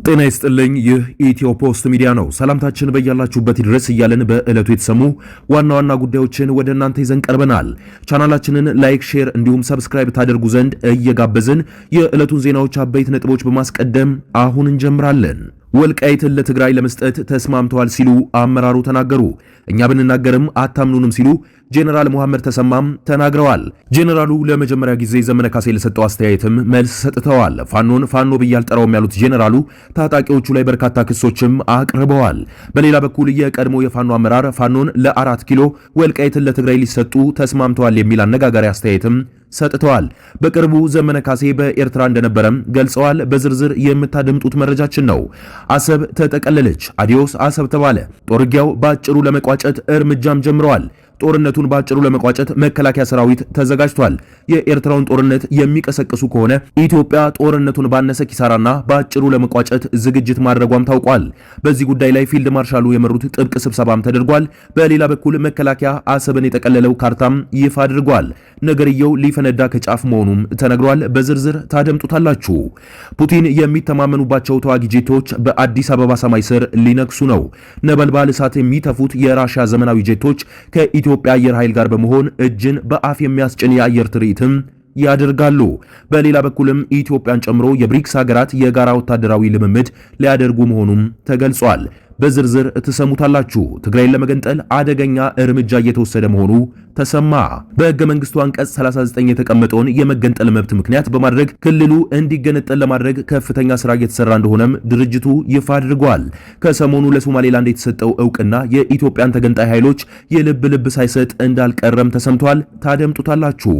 ጤና ይስጥልኝ። ይህ ኢትዮ ፖስት ሚዲያ ነው። ሰላምታችን በያላችሁበት ድረስ እያለን በዕለቱ የተሰሙ ዋና ዋና ጉዳዮችን ወደ እናንተ ይዘን ቀርበናል። ቻናላችንን ላይክ፣ ሼር እንዲሁም ሰብስክራይብ ታደርጉ ዘንድ እየጋበዝን የዕለቱን ዜናዎች አበይት ነጥቦች በማስቀደም አሁን እንጀምራለን። ወልቃይትን ለትግራይ ለመስጠት ተስማምተዋል ሲሉ አመራሩ ተናገሩ። እኛ ብንናገርም አታምኑንም ሲሉ ጄኔራል መሐመድ ተሰማም ተናግረዋል። ጄኔራሉ ለመጀመሪያ ጊዜ ዘመነ ካሴ ለሰጠው አስተያየትም መልስ ሰጥተዋል። ፋኖን ፋኖ ብዬ አልጠራውም ያሉት ጄኔራሉ ታጣቂዎቹ ላይ በርካታ ክሶችም አቅርበዋል። በሌላ በኩል የቀድሞ የፋኖ አመራር ፋኖን ለ4 ኪሎ ወልቃይትን ለትግራይ ሊሰጡ ተስማምተዋል የሚል አነጋጋሪ አስተያየትም ሰጥተዋል። በቅርቡ ዘመነ ካሴ በኤርትራ እንደነበረም ገልጸዋል። በዝርዝር የምታደምጡት መረጃችን ነው። አሰብ ተጠቀለለች፣ አዲዮስ አሰብ ተባለ። ጦርጊያው ባጭሩ ለመቋጨት እርምጃም ጀምረዋል። ጦርነቱን ባጭሩ ለመቋጨት መከላከያ ሰራዊት ተዘጋጅቷል። የኤርትራውን ጦርነት የሚቀሰቅሱ ከሆነ ኢትዮጵያ ጦርነቱን ባነሰ ኪሳራና ባጭሩ ለመቋጨት ዝግጅት ማድረጓም ታውቋል። በዚህ ጉዳይ ላይ ፊልድ ማርሻሉ የመሩት ጥብቅ ስብሰባም ተደርጓል። በሌላ በኩል መከላከያ አሰብን የጠቀለለው ካርታም ይፋ አድርጓል። ነገርየው ሊፈነዳ ከጫፍ መሆኑም ተነግሯል። በዝርዝር ታደምጡታላችሁ። ፑቲን የሚተማመኑባቸው ተዋጊ ጄቶች በአዲስ አበባ ሰማይ ስር ሊነክሱ ነው። ነበልባል እሳት የሚተፉት የራሽያ ዘመናዊ ጄቶች ከኢትዮጵያ አየር ኃይል ጋር በመሆን እጅን በአፍ የሚያስጭን የአየር ትርኢትም ያደርጋሉ። በሌላ በኩልም ኢትዮጵያን ጨምሮ የብሪክስ ሀገራት የጋራ ወታደራዊ ልምምድ ሊያደርጉ መሆኑም ተገልጿል። በዝርዝር ትሰሙታላችሁ። ትግራይን ለመገንጠል አደገኛ እርምጃ እየተወሰደ መሆኑ ተሰማ። በሕገ መንግስቱ አንቀጽ 39 የተቀመጠውን የመገንጠል መብት ምክንያት በማድረግ ክልሉ እንዲገነጠል ለማድረግ ከፍተኛ ስራ እየተሰራ እንደሆነም ድርጅቱ ይፋ አድርጓል። ከሰሞኑ ለሶማሌላንድ የተሰጠው እውቅና የኢትዮጵያን ተገንጣይ ኃይሎች የልብ ልብ ሳይሰጥ እንዳልቀረም ተሰምቷል። ታደምጡታላችሁ።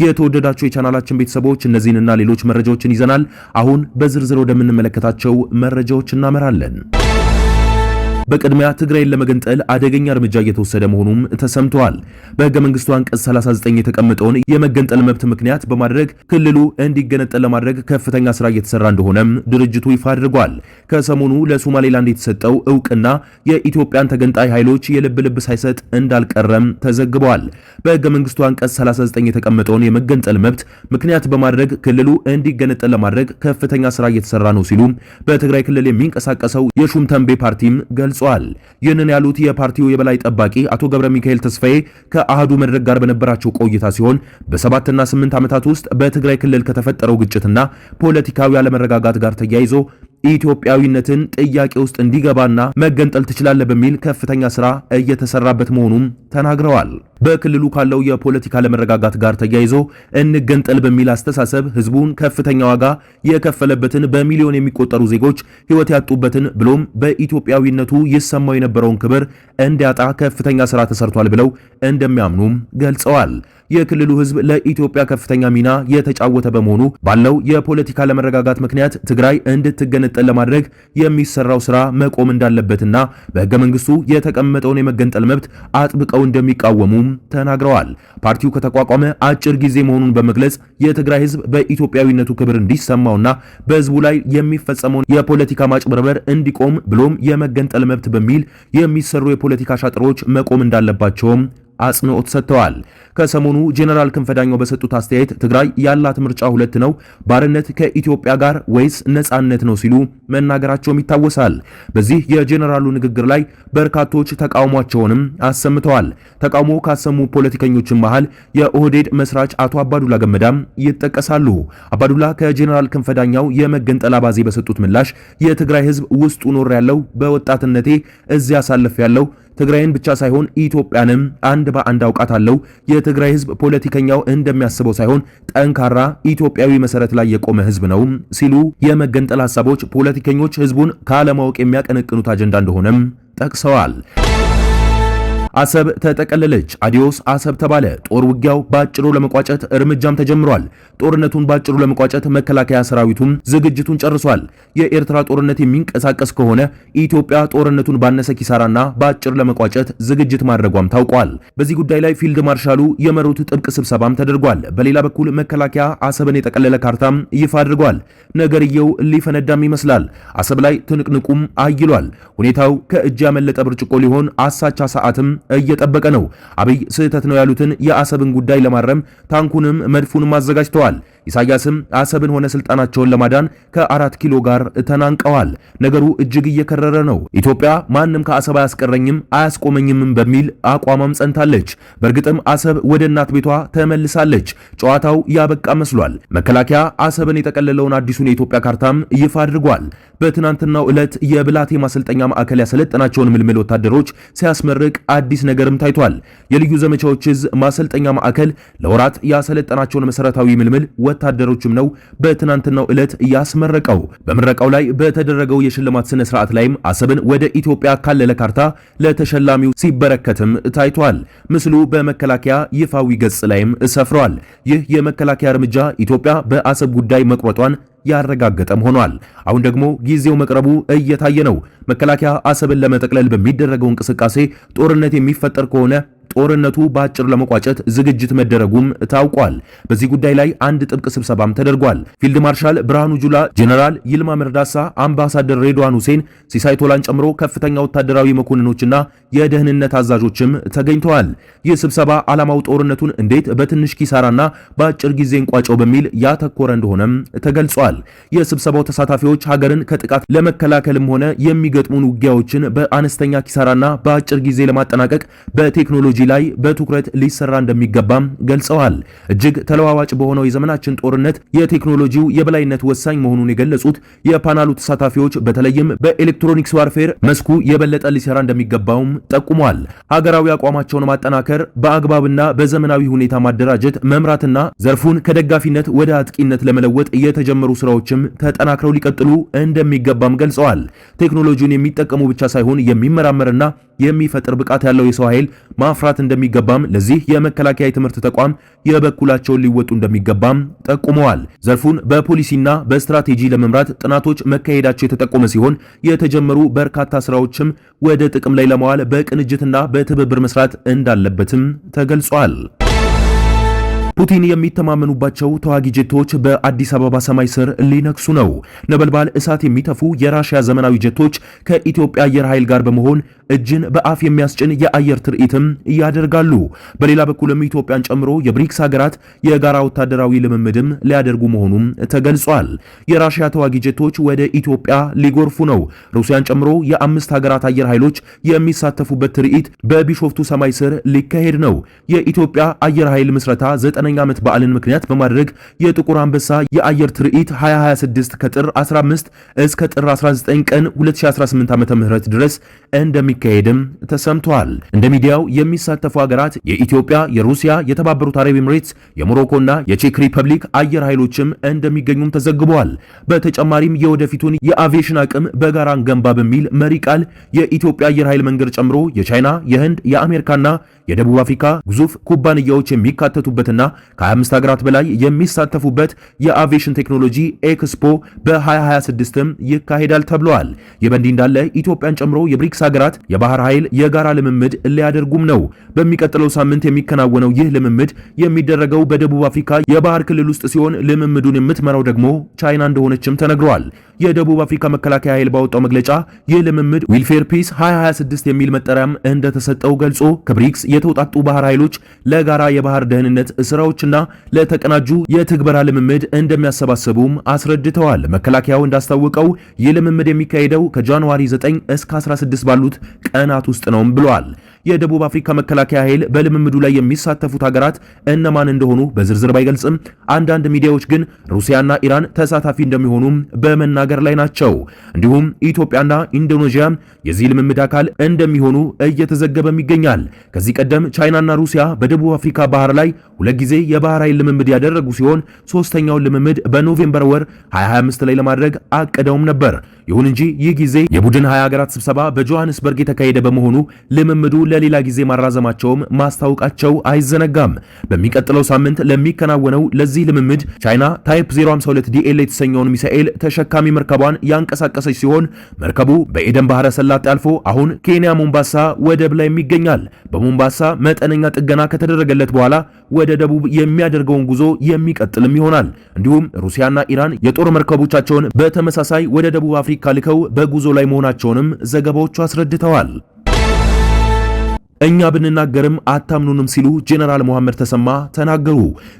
የተወደዳችሁ የቻናላችን ቤተሰቦች እነዚህንና ሌሎች መረጃዎችን ይዘናል። አሁን በዝርዝር ወደምንመለከታቸው መረጃዎች እናመራለን። በቅድሚያ ትግራይን ለመገንጠል አደገኛ እርምጃ እየተወሰደ መሆኑም ተሰምቷል። በሕገ መንግስቱ አንቀጽ 39 የተቀመጠውን የመገንጠል መብት ምክንያት በማድረግ ክልሉ እንዲገነጠል ለማድረግ ከፍተኛ ስራ እየተሰራ እንደሆነም ድርጅቱ ይፋ አድርጓል። ከሰሞኑ ለሶማሌላንድ የተሰጠው እውቅና የኢትዮጵያን ተገንጣይ ኃይሎች የልብ ልብ ሳይሰጥ እንዳልቀረም ተዘግቧል። በሕገ መንግስቱ አንቀጽ 39 የተቀመጠውን የመገንጠል መብት ምክንያት በማድረግ ክልሉ እንዲገነጠል ለማድረግ ከፍተኛ ስራ እየተሰራ ነው ሲሉ በትግራይ ክልል የሚንቀሳቀሰው የሹም ተንቤ ፓርቲም ገልጿል። ይህንን ያሉት የፓርቲው የበላይ ጠባቂ አቶ ገብረ ሚካኤል ተስፋዬ ከአህዱ መድረክ ጋር በነበራቸው ቆይታ ሲሆን በ7 እና 8 ዓመታት ውስጥ በትግራይ ክልል ከተፈጠረው ግጭትና ፖለቲካዊ አለመረጋጋት ጋር ተያይዞ ኢትዮጵያዊነትን ጥያቄ ውስጥ እንዲገባና መገንጠል ትችላለህ በሚል ከፍተኛ ስራ እየተሰራበት መሆኑም ተናግረዋል። በክልሉ ካለው የፖለቲካ አለመረጋጋት ጋር ተያይዞ እንገንጠል በሚል አስተሳሰብ ህዝቡን ከፍተኛ ዋጋ የከፈለበትን በሚሊዮን የሚቆጠሩ ዜጎች ህይወት ያጡበትን ብሎም በኢትዮጵያዊነቱ ይሰማው የነበረውን ክብር እንዲያጣ ከፍተኛ ስራ ተሰርቷል ብለው እንደሚያምኑም ገልጸዋል። የክልሉ ህዝብ ለኢትዮጵያ ከፍተኛ ሚና የተጫወተ በመሆኑ ባለው የፖለቲካ አለመረጋጋት ምክንያት ትግራይ እንድትገነጠል ለማድረግ የሚሰራው ስራ መቆም እንዳለበትና በህገ መንግስቱ የተቀመጠውን የመገንጠል መብት አጥብቀው እንደሚቃወሙም ተናግረዋል። ፓርቲው ከተቋቋመ አጭር ጊዜ መሆኑን በመግለጽ የትግራይ ህዝብ በኢትዮጵያዊነቱ ክብር እንዲሰማውና በህዝቡ ላይ የሚፈጸመውን የፖለቲካ ማጭበርበር እንዲቆም ብሎም የመገንጠል መብት በሚል የሚሰሩ የፖለቲካ ሻጥሮች መቆም እንዳለባቸውም አጽንኦት ሰጥተዋል። ከሰሞኑ ጄኔራል ክንፈዳኛው በሰጡት አስተያየት ትግራይ ያላት ምርጫ 2 ነው፣ ባርነት ከኢትዮጵያ ጋር ወይስ ነጻነት ነው ሲሉ መናገራቸውም ይታወሳል። በዚህ የጄኔራሉ ንግግር ላይ በርካቶች ተቃውሟቸውንም አሰምተዋል። ተቃውሞ ካሰሙ ፖለቲከኞችም መሃል የኦህዴድ መስራች አቶ አባዱላ ገመዳም ይጠቀሳሉ። አባዱላ ከጄኔራል ክንፈዳኛው የመገንጠል አባዜ በሰጡት ምላሽ የትግራይ ህዝብ ውስጡ ኖር ያለው በወጣትነቴ እዚያ አሳልፍ ያለው ትግራይን ብቻ ሳይሆን ኢትዮጵያንም አንድ በአንድ አውቃታለሁ። የትግራይ ህዝብ ፖለቲከኛው እንደሚያስበው ሳይሆን ጠንካራ ኢትዮጵያዊ መሰረት ላይ የቆመ ህዝብ ነው ሲሉ የመገንጠል ሐሳቦች ፖለቲከኞች ህዝቡን ካለማወቅ የሚያቀነቅኑት አጀንዳ እንደሆነም ጠቅሰዋል። አሰብ ተጠቀለለች፣ አዲዮስ አሰብ ተባለ። ጦር ውጊያው ባጭሩ ለመቋጨት እርምጃም ተጀምሯል። ጦርነቱን ባጭሩ ለመቋጨት መከላከያ ሰራዊቱም ዝግጅቱን ጨርሷል። የኤርትራ ጦርነት የሚንቀሳቀስ ከሆነ ኢትዮጵያ ጦርነቱን ባነሰ ኪሳራና ባጭር ለመቋጨት ዝግጅት ማድረጓም ታውቋል። በዚህ ጉዳይ ላይ ፊልድ ማርሻሉ የመሩት ጥብቅ ስብሰባም ተደርጓል። በሌላ በኩል መከላከያ አሰብን የጠቀለለ ካርታም ይፋ አድርጓል። ነገርየው ሊፈነዳም ይመስላል። አሰብ ላይ ትንቅንቁም አይሏል። ሁኔታው ከእጅ ያመለጠ ብርጭቆ ሊሆን አሳቻ ሰዓትም እየጠበቀ ነው። አብይ ስህተት ነው ያሉትን የአሰብን ጉዳይ ለማረም ታንኩንም መድፉንም አዘጋጅተዋል። ኢሳያስም አሰብን ሆነ ስልጣናቸውን ለማዳን ከ4 ኪሎ ጋር ተናንቀዋል። ነገሩ እጅግ እየከረረ ነው። ኢትዮጵያ ማንም ከአሰብ አያስቀረኝም አያስቆመኝም በሚል አቋሟም ጸንታለች። በእርግጥም አሰብ ወደ እናት ቤቷ ተመልሳለች። ጨዋታው ያበቃ መስሏል። መከላከያ አሰብን የጠቀለለውን አዲሱን የኢትዮጵያ ካርታም ይፋ አድርጓል። በትናንትናው ዕለት የብላቴ ማሰልጠኛ ማዕከል ያሰለጠናቸውን ምልምል ወታደሮች ሲያስመርቅ አዲስ ነገርም ታይቷል። የልዩ ዘመቻዎች እዝ ማሰልጠኛ ማዕከል ለወራት ያሰለጠናቸውን መሰረታዊ ምልምል ወታደሮችም ነው በትናንትናው ዕለት ያስመረቀው። በምረቃው ላይ በተደረገው የሽልማት ስነ ስርዓት ላይም አሰብን ወደ ኢትዮጵያ ካለለ ካርታ ለተሸላሚው ሲበረከትም ታይቷል። ምስሉ በመከላከያ ይፋዊ ገጽ ላይም ሰፍሯል። ይህ የመከላከያ እርምጃ ኢትዮጵያ በአሰብ ጉዳይ መቁረጧን ያረጋገጠም ሆኗል። አሁን ደግሞ ጊዜው መቅረቡ እየታየ ነው። መከላከያ አሰብን ለመጠቅለል በሚደረገው እንቅስቃሴ ጦርነት የሚፈጠር ከሆነ ጦርነቱ በአጭር ለመቋጨት ዝግጅት መደረጉም ታውቋል። በዚህ ጉዳይ ላይ አንድ ጥብቅ ስብሰባም ተደርጓል። ፊልድ ማርሻል ብርሃኑ ጁላ፣ ጀነራል ይልማ መርዳሳ፣ አምባሳደር ሬድዋን ሁሴን፣ ሲሳይ ቶላን ጨምሮ ከፍተኛ ወታደራዊ መኮንኖችና የደህንነት አዛዦችም ተገኝተዋል። ይህ ስብሰባ ዓላማው ጦርነቱን እንዴት በትንሽ ኪሳራና በአጭር ጊዜ እንቋጨው በሚል ያተኮረ እንደሆነም ተገልጿል። የስብሰባው ተሳታፊዎች ሀገርን ከጥቃት ለመከላከልም ሆነ የሚገጥሙን ውጊያዎችን በአነስተኛ ኪሳራና በአጭር ጊዜ ለማጠናቀቅ በቴክኖሎጂ ላይ በትኩረት ሊሰራ እንደሚገባም ገልጸዋል። እጅግ ተለዋዋጭ በሆነው የዘመናችን ጦርነት የቴክኖሎጂው የበላይነት ወሳኝ መሆኑን የገለጹት የፓናሉ ተሳታፊዎች በተለይም በኤሌክትሮኒክስ ዋርፌር መስኩ የበለጠ ሊሰራ እንደሚገባውም ጠቁመዋል። ሀገራዊ አቋማቸውን ማጠናከር፣ በአግባብና በዘመናዊ ሁኔታ ማደራጀት፣ መምራትና ዘርፉን ከደጋፊነት ወደ አጥቂነት ለመለወጥ የተጀመሩ ስራዎችም ተጠናክረው ሊቀጥሉ እንደሚገባም ገልጸዋል። ቴክኖሎጂውን የሚጠቀሙ ብቻ ሳይሆን የሚመራመርና የሚፈጥር ብቃት ያለው የሰው ኃይል ማፍራት እንደሚገባም ለዚህ የመከላከያ የትምህርት ተቋም የበኩላቸውን ሊወጡ እንደሚገባም ጠቁመዋል። ዘርፉን በፖሊሲና በስትራቴጂ ለመምራት ጥናቶች መካሄዳቸው የተጠቆመ ሲሆን የተጀመሩ በርካታ ስራዎችም ወደ ጥቅም ላይ ለማዋል በቅንጅትና በትብብር መስራት እንዳለበትም ተገልጿል። ፑቲን የሚተማመኑባቸው ተዋጊ ጄቶች በአዲስ አበባ ሰማይ ስር ሊነክሱ ነው። ነበልባል እሳት የሚተፉ የራሽያ ዘመናዊ ጄቶች ከኢትዮጵያ አየር ኃይል ጋር በመሆን እጅን በአፍ የሚያስጭን የአየር ትርኢትም ያደርጋሉ። በሌላ በኩልም ኢትዮጵያን ጨምሮ የብሪክስ ሀገራት የጋራ ወታደራዊ ልምምድም ሊያደርጉ መሆኑም ተገልጿል። የራሽያ ተዋጊ ጄቶች ወደ ኢትዮጵያ ሊጎርፉ ነው። ሩሲያን ጨምሮ የአምስት ሀገራት አየር ኃይሎች የሚሳተፉበት ትርኢት በቢሾፍቱ ሰማይ ስር ሊካሄድ ነው። የኢትዮጵያ አየር ኃይል ምስረታ 9ኛ ዓመት በዓልን ምክንያት በማድረግ የጥቁር አንበሳ የአየር ትርኢት 2026 ከጥር 15 እስከ ጥር 19 ቀን 2018 ዓ.ም ድረስ እንደሚካሄድም ተሰምቷል። እንደ ሚዲያው የሚሳተፉ ሀገራት የኢትዮጵያ፣ የሩሲያ፣ የተባበሩት አረብ ኤምሬትስ፣ የሞሮኮና የቼክ ሪፐብሊክ አየር ኃይሎችም እንደሚገኙም ተዘግበዋል። በተጨማሪም የወደፊቱን የአቪዬሽን አቅም በጋራ እንገንባ በሚል መሪ ቃል የኢትዮጵያ አየር ኃይል መንገድ ጨምሮ የቻይና፣ የህንድ፣ የአሜሪካና የደቡብ አፍሪካ ግዙፍ ኩባንያዎች የሚካተቱበትና ከ25 ሀገራት በላይ የሚሳተፉበት የአቪዬሽን ቴክኖሎጂ ኤክስፖ በ2026ም ይካሄዳል ተብሏል። ይህ በእንዲህ እንዳለ ኢትዮጵያን ጨምሮ የብሪክስ ሀገራት የባህር ኃይል የጋራ ልምምድ ሊያደርጉም ነው። በሚቀጥለው ሳምንት የሚከናወነው ይህ ልምምድ የሚደረገው በደቡብ አፍሪካ የባህር ክልል ውስጥ ሲሆን ልምምዱን የምትመራው ደግሞ ቻይና እንደሆነችም ተነግሯል። የደቡብ አፍሪካ መከላከያ ኃይል ባወጣው መግለጫ ይህ ልምምድ ዊልፌር ፒስ 2026 የሚል መጠሪያም እንደተሰጠው ገልጾ ከብሪክስ የተውጣጡ ባህር ኃይሎች ለጋራ የባህር ደህንነት ስራዎችና ለተቀናጁ የትግበራ ልምምድ እንደሚያሰባስቡም አስረድተዋል። መከላከያው እንዳስታወቀው ይህ ልምምድ የሚካሄደው ከጃንዋሪ 9 እስከ 16 ባሉት ቀናት ውስጥ ነው ብለዋል። የደቡብ አፍሪካ መከላከያ ኃይል በልምምዱ ላይ የሚሳተፉት ሀገራት እነማን እንደሆኑ በዝርዝር ባይገልጽም አንዳንድ ሚዲያዎች ግን ሩሲያና ኢራን ተሳታፊ እንደሚሆኑም በመናገር ላይ ናቸው። እንዲሁም ኢትዮጵያና ኢንዶኔዥያ የዚህ ልምምድ አካል እንደሚሆኑ እየተዘገበም ይገኛል። ከዚህ ቀደም ቻይናና ሩሲያ በደቡብ አፍሪካ ባህር ላይ ሁለት ጊዜ የባህር ኃይል ልምምድ ያደረጉ ሲሆን ሶስተኛውን ልምምድ በኖቬምበር ወር 2025 ላይ ለማድረግ አቅደውም ነበር። ይሁን እንጂ ይህ ጊዜ የቡድን 20 ሀገራት ስብሰባ በጆሃንስበርግ የተካሄደ በመሆኑ ልምምዱ ለሌላ ጊዜ ማራዘማቸውም ማስታወቃቸው አይዘነጋም። በሚቀጥለው ሳምንት ለሚከናወነው ለዚህ ልምምድ ቻይና ታይፕ 052 ዲኤል የተሰኘውን ሚሳኤል ተሸካሚ መርከቧን ያንቀሳቀሰች ሲሆን መርከቡ በኤደን ባህረ ሰላጤ አልፎ አሁን ኬንያ ሞምባሳ ወደብ ላይ ይገኛል። በሞምባሳ መጠነኛ ጥገና ከተደረገለት በኋላ ወደ ደቡብ የሚያደርገውን ጉዞ የሚቀጥልም ይሆናል። እንዲሁም ሩሲያና ኢራን የጦር መርከቦቻቸውን በተመሳሳይ ወደ ደቡብ አፍሪካ ልከው በጉዞ ላይ መሆናቸውንም ዘገባዎቹ አስረድተዋል። እኛ ብንናገርም አታምኑንም ሲሉ ጄኔራል መሐመድ ተሰማ ተናገሩ።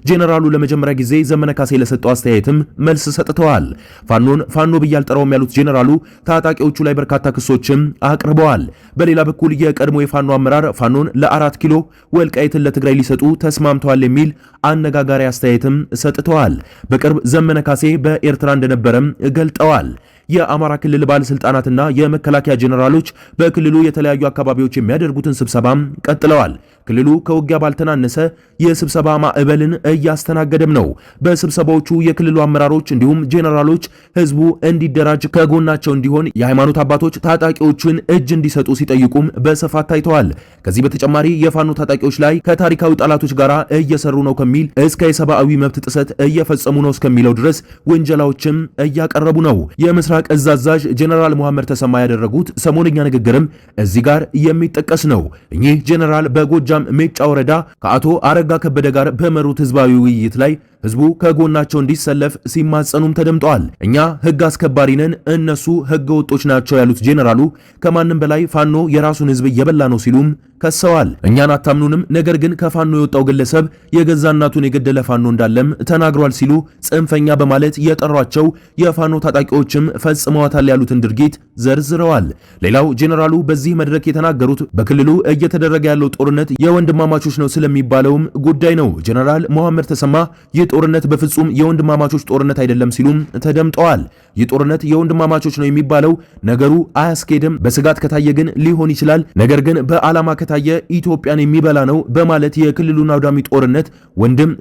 ጄኔራሉ ለመጀመሪያ ጊዜ ዘመነ ካሴ ለሰጠው አስተያየትም መልስ ሰጥተዋል። ፋኖን ፋኖ ብዬ አልጠራውም ያሉት ጄኔራሉ ታጣቂዎቹ ላይ በርካታ ክሶችም አቅርበዋል። በሌላ በኩል የቀድሞ የፋኖ አመራር ፋኖን ለ4 ኪሎ ወልቃይትን ለትግራይ ሊሰጡ ተስማምተዋል የሚል አነጋጋሪ አስተያየትም ሰጥተዋል። በቅርብ ዘመነ ካሴ በኤርትራ እንደነበረም ገልጠዋል። የአማራ ክልል ባለስልጣናትና የመከላከያ ጄኔራሎች በክልሉ የተለያዩ አካባቢዎች የሚያደርጉትን ስብሰባም ቀጥለዋል። ክልሉ ከውጊያ ባልተናነሰ የስብሰባ ማዕበልን እያስተናገደም ነው። በስብሰባዎቹ የክልሉ አመራሮች እንዲሁም ጄኔራሎች ህዝቡ እንዲደራጅ ከጎናቸው እንዲሆን የሃይማኖት አባቶች ታጣቂዎችን እጅ እንዲሰጡ ሲጠይቁም በስፋት ታይተዋል። ከዚህ በተጨማሪ የፋኖ ታጣቂዎች ላይ ከታሪካዊ ጠላቶች ጋር እየሰሩ ነው ከሚል እስከ የሰብአዊ መብት ጥሰት እየፈጸሙ ነው እስከሚለው ድረስ ወንጀላዎችም እያቀረቡ ነው። የምስራቅ እዝ አዛዥ ጄኔራል መሐመድ ተሰማ ያደረጉት ሰሞነኛ ንግግርም እዚህ ጋር የሚጠቀስ ነው። እኚህ ጄኔራል በጎጃም ሜጫ ወረዳ ከአቶ አረጋ ከበደ ጋር በመሩት ህዝባዊ ውይይት ላይ ህዝቡ ከጎናቸው እንዲሰለፍ ሲማጸኑም ተደምጠዋል። እኛ ህግ አስከባሪ ነን፣ እነሱ ህገ ወጦች ናቸው ያሉት ጄኔራሉ ከማንም በላይ ፋኖ የራሱን ህዝብ እየበላ ነው ሲሉም ከሰዋል። እኛን አታምኑንም፣ ነገር ግን ከፋኖ የወጣው ግለሰብ የገዛ እናቱን የገደለ ፋኖ እንዳለም ተናግሯል ሲሉ ጽንፈኛ በማለት የጠሯቸው የፋኖ ታጣቂዎችም ፈጽመዋታል ያሉትን ድርጊት ዘርዝረዋል። ሌላው ጄኔራሉ በዚህ መድረክ የተናገሩት በክልሉ እየተደረገ ያለው ጦርነት የወንድማማቾች ነው ስለሚባለውም ጉዳይ ነው። ጄኔራል መሐመድ ተሰማ ጦርነት በፍጹም የወንድማማቾች ጦርነት አይደለም ሲሉም ተደምጠዋል። ይህ ጦርነት የወንድማማቾች ነው የሚባለው ነገሩ አያስኬድም፣ በስጋት ከታየ ግን ሊሆን ይችላል፣ ነገር ግን በዓላማ ከታየ ኢትዮጵያን የሚበላ ነው በማለት የክልሉን አውዳሚ ጦርነት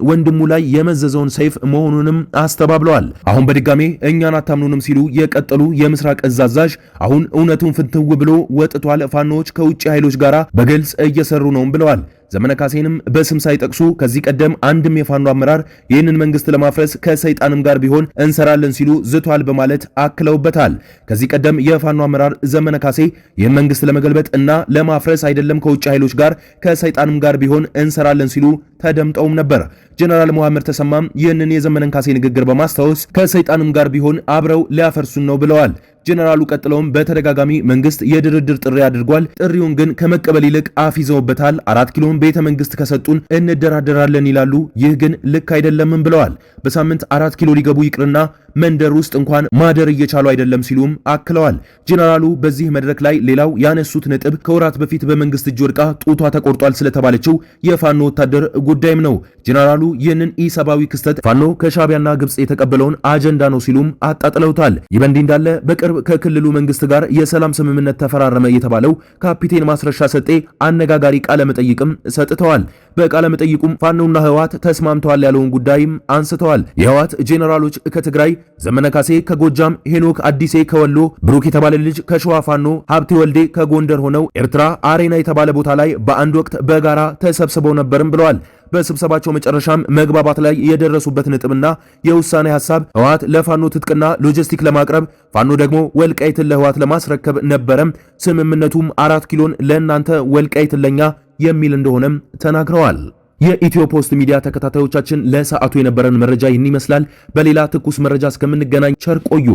ወንድሙ ላይ የመዘዘውን ሰይፍ መሆኑንም አስተባብለዋል። አሁን በድጋሜ እኛን አታምኑንም ሲሉ የቀጠሉ የምስራቅ እዝ አዛዥ አሁን እውነቱን ፍንትው ብሎ ወጥቷል። ፋኖዎች ከውጭ ኃይሎች ጋር በግልጽ እየሰሩ ነው ብለዋል። ዘመነ ካሴንም በስም ሳይጠቅሱ ከዚህ ቀደም አንድም የፋኖ አመራር ይህንን መንግስት ለማፍረስ ከሰይጣንም ጋር ቢሆን እንሰራለን ሲሉ ዝቷል በማለት አክለውበታል። ከዚህ ቀደም የፋኖ አመራር ዘመነ ካሴ ይህን መንግስት ለመገልበጥ እና ለማፍረስ አይደለም ከውጭ ኃይሎች ጋር ከሰይጣንም ጋር ቢሆን እንሰራለን ሲሉ ተደምጠውም ነበር። ጄኔራል መሐመድ ተሰማም ይህንን የዘመነን ካሴ ንግግር በማስታወስ ከሰይጣንም ጋር ቢሆን አብረው ሊያፈርሱን ነው ብለዋል። ጄኔራሉ ቀጥለውም በተደጋጋሚ መንግስት የድርድር ጥሪ አድርጓል። ጥሪውን ግን ከመቀበል ይልቅ አፍ ይዘውበታል። 4 ኪሎን ቤተ መንግስት ከሰጡን እንደራደራለን ይላሉ። ይህ ግን ልክ አይደለምም ብለዋል። በሳምንት 4 ኪሎ ሊገቡ ይቅርና መንደር ውስጥ እንኳን ማደር እየቻሉ አይደለም ሲሉም አክለዋል። ጄኔራሉ በዚህ መድረክ ላይ ሌላው ያነሱት ነጥብ ከወራት በፊት በመንግስት እጅ ወድቃ ጡቷ ተቆርጧል ስለተባለችው የፋኖ ወታደር ጉዳይም ነው። ጄኔራሉ ይህንን ኢሰብአዊ ክስተት ፋኖ ከሻቢያና ግብጽ የተቀበለውን አጀንዳ ነው ሲሉም አጣጥለውታል። ይህ በእንዲህ እንዳለ በቅርብ ከክልሉ መንግስት ጋር የሰላም ስምምነት ተፈራረመ የተባለው ካፒቴን ማስረሻ ሰጤ አነጋጋሪ ቃለ መጠይቅም ሰጥተዋል። በቃለ መጠይቁም ፋኖና ህወሓት ተስማምተዋል ያለውን ጉዳይም አንስተዋል። የህወሓት ጄኔራሎች ከትግራይ፣ ዘመነ ካሴ ከጎጃም፣ ሄኖክ አዲሴ ከወሎ፣ ብሩክ የተባለ ልጅ ከሸዋ ፋኖ፣ ሀብቴ ወልዴ ከጎንደር ሆነው ኤርትራ አሬና የተባለ ቦታ ላይ በአንድ ወቅት በጋራ ተሰብስበው ነበርም ብለዋል። በስብሰባቸው መጨረሻም መግባባት ላይ የደረሱበት ነጥብና የውሳኔ ሐሳብ ህወሓት ለፋኖ ትጥቅና ሎጂስቲክ ለማቅረብ ፋኖ ደግሞ ወልቃይትን ለህወሓት ለማስረከብ ነበረም። ስምምነቱም 4 ኪሎን ለእናንተ ወልቃይትን ለኛ የሚል እንደሆነም ተናግረዋል። የኢትዮ ፖስት ሚዲያ ተከታታዮቻችን ለሰዓቱ የነበረን መረጃ ይህን ይመስላል። በሌላ ትኩስ መረጃ እስከምንገናኝ ቸር ቆዩ።